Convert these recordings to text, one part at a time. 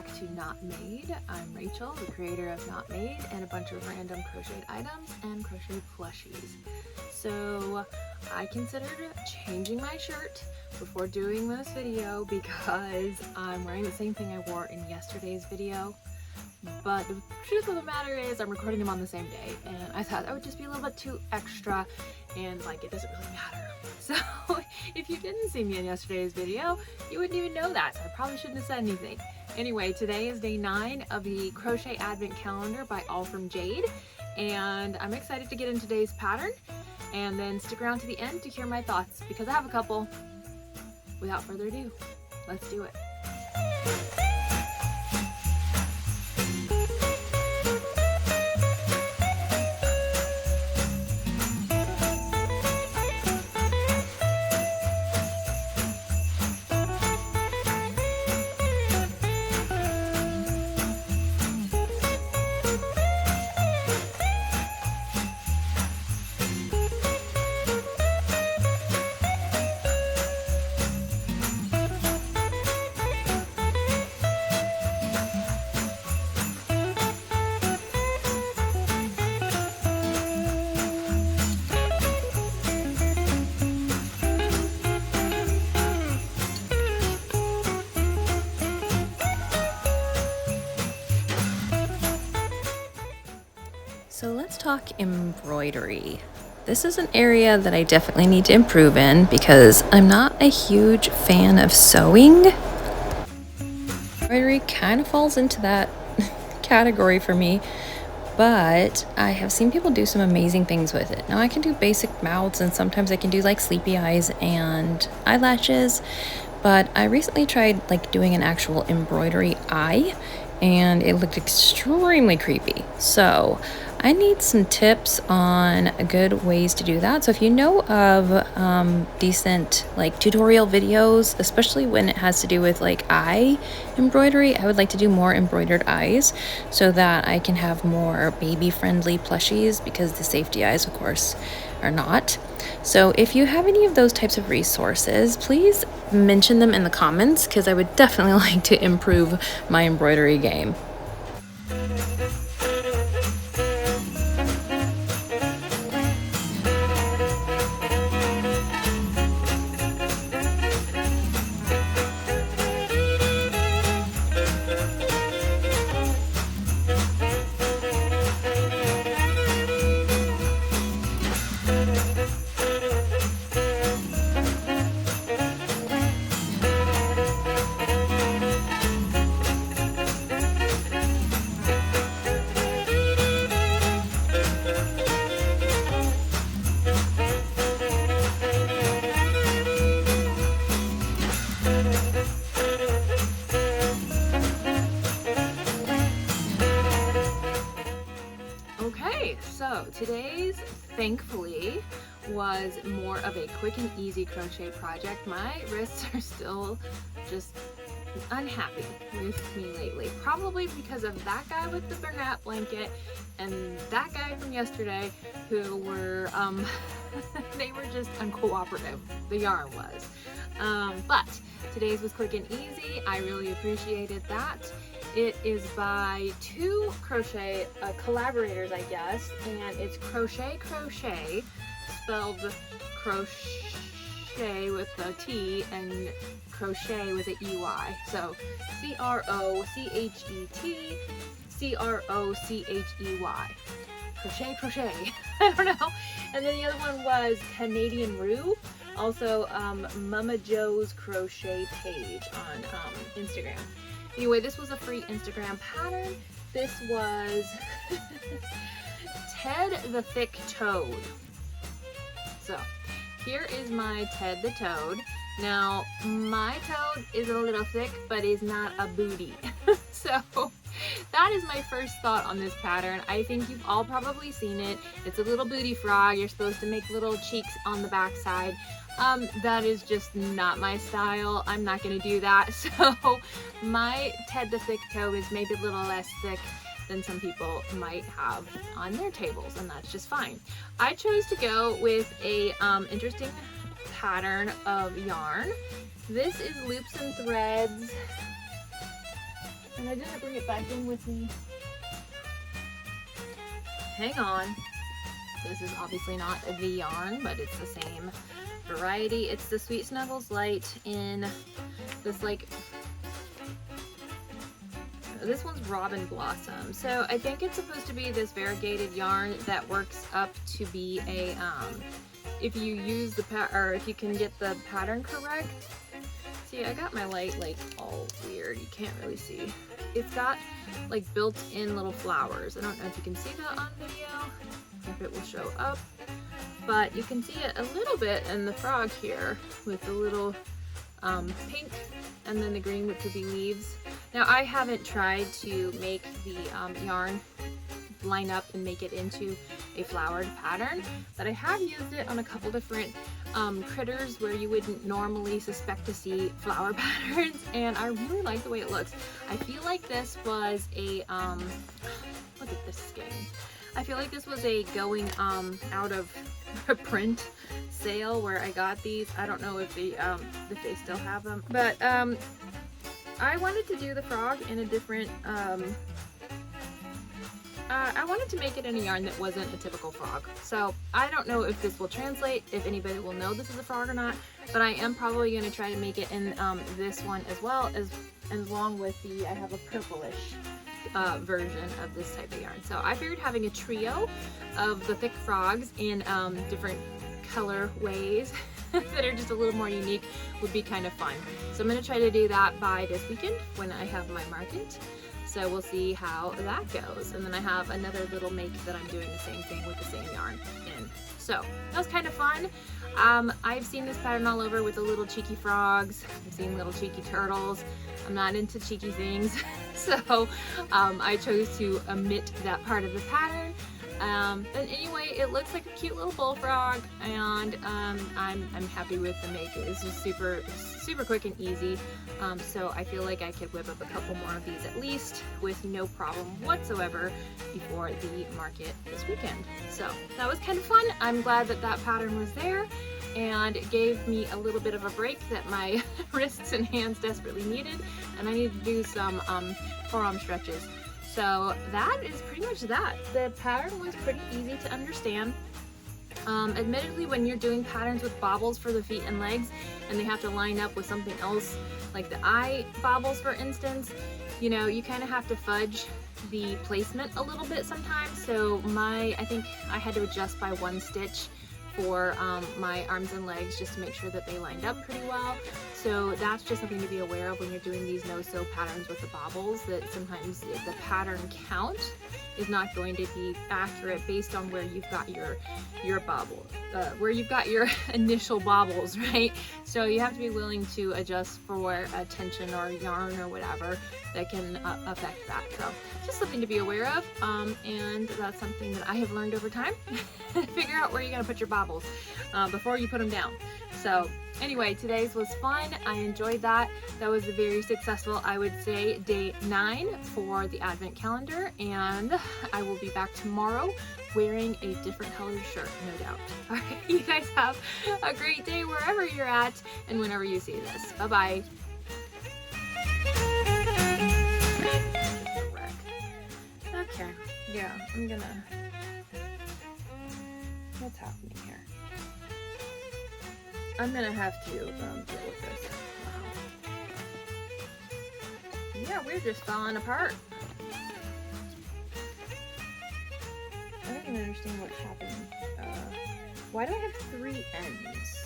back to Knot Made. I'm Rachel, the creator of Knot Made and a bunch of random crocheted items and crochet plushies. So I considered changing my shirt before doing this video because I'm wearing the same thing I wore in yesterday's video. But the truth of the matter is I'm recording them on the same day, and I thought that would just be a little bit too extra and like it doesn't really matter. So if you didn't see me in yesterday's video, you wouldn't even know that, so I probably shouldn't have said anything. Anyway, today is day 9 of the Crochet Advent Calendar by All From Jade, and I'm excited to get into today's pattern, and then stick around to the end to hear my thoughts because I have a couple. Without further ado, let's do it. So let's talk embroidery. This is an area that I definitely need to improve in because I'm not a huge fan of sewing. Embroidery kind of falls into that category for me, but I have seen people do some amazing things with it. Now I can do basic mouths and sometimes I can do like sleepy eyes and eyelashes, but I recently tried like doing an actual embroidery eye and it looked extremely creepy. So I need some tips on good ways to do that. So if you know of decent like tutorial videos, especially when it has to do with like eye embroidery, I would like to do more embroidered eyes so that I can have more baby friendly plushies because the safety eyes of course are not. So if you have any of those types of resources, please mention them in the comments because I would definitely like to improve my embroidery game. Okay, so today's, thankfully, was more of a quick and easy crochet project. My wrists are still just unhappy with me lately, probably because of that guy with the bernat blanket and that guy from yesterday who were they were just uncooperative, the yarn was, but today's was quick and easy. I really appreciated that. It is by two crochet collaborators, I guess, and it's Crochet Crochet, spelled crochet with a T and crochet with an EY. So C-R-O-C-H-E-T, C-R-O-C-H-E-Y. Crochet Crochet. I don't know. And then the other one was Canadian Rue, also Mama Joe's Crochet page on Instagram. Anyway, this was a free Instagram pattern. This was Ted the Thick Toad. So here is my Ted the Toad. Now my toad is a little thick but is not a booty. So that is my first thought on this pattern. I think you've all probably seen it. It's a little booty frog. You're supposed to make little cheeks on the back side. That is just not my style. I'm not going to do that. So my Ted the Thick Toad is maybe a little less thick than some people might have on their tables, and that's just fine. I chose to go with a interesting pattern of yarn. This is Loops and Threads And I didn't bring it back in with me. Hang on. This is obviously not the yarn, but it's the same variety. It's the Sweet Snuggles Light in this like, this one's Robin Blossom. So I think it's supposed to be this variegated yarn that works up to be a, if you use the or if you can get the pattern correct. See, I got my light like all weird. You can't really see. It's got like built-in little flowers. I don't know if you can see that on video, if it will show up, but you can see it a little bit in the frog here with the little pink and then the green, which would be leaves. Now I haven't tried to make the yarn line up and make it into a flowered pattern, but I have used it on a couple different critters where you wouldn't normally suspect to see flower patterns, and I really like the way it looks. I feel like this was a look at this skein. I feel like this was a going out of print sale where I got these. I don't know if they still have them, but I wanted to do the frog in a different I wanted to make it in a yarn that wasn't a typical frog. So I don't know if this will translate, if anybody will know this is a frog or not, but I am probably going to try to make it in this one as well, as along with the, I have a purplish version of this type of yarn. So I figured having a trio of the thick frogs in different color ways that are just a little more unique would be kind of fun. So I'm going to try to do that by this weekend when I have my market. So we'll see how that goes. And then I have another little make that I'm doing the same thing with the same yarn in. So that was kind of fun. I've seen this pattern all over with the little cheeky frogs. I've seen little cheeky turtles. I'm not into cheeky things. So I chose to omit that part of the pattern. But anyway, it looks like a cute little bullfrog, and I'm happy with the make. It's just super quick and easy. So I feel like I could whip up a couple more of these at least with no problem whatsoever before the market this weekend. So that was kind of fun. I'm glad that that pattern was there and it gave me a little bit of a break that my wrists and hands desperately needed, and I needed to do some forearm stretches. So that is pretty much that. The pattern was pretty easy to understand. Admittedly, when you're doing patterns with bobbles for the feet and legs and they have to line up with something else, like the eye bobbles for instance, you know, you kind of have to fudge the placement a little bit sometimes. So I think I had to adjust by one stitch for my arms and legs just to make sure that they lined up pretty well. So that's just something to be aware of when you're doing these no-sew patterns with the bobbles, that sometimes the pattern count is not going to be accurate based on where you've got your bobble, where you've got your initial bobbles, right? So you have to be willing to adjust for tension or yarn or whatever that can affect that. So just something to be aware of, and that's something that I have learned over time. Figure out where you're gonna put your bobbles before you put them down. So anyway, today's was fun. I enjoyed that. That was a very successful, I would say, day 9 for the advent calendar, and I will be back tomorrow wearing a different colored shirt, no doubt. All right, you guys have a great day wherever you're at and whenever you see this. Bye-bye. Okay, yeah, I'm gonna, what's happening here? I'm gonna have to deal with this. Wow. Yeah, we're just falling apart. I don't even understand what's happening. Why do I have 3 ends?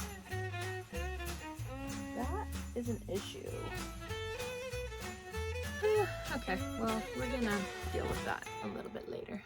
That is an issue. Okay, well, we're gonna deal with that a little bit later.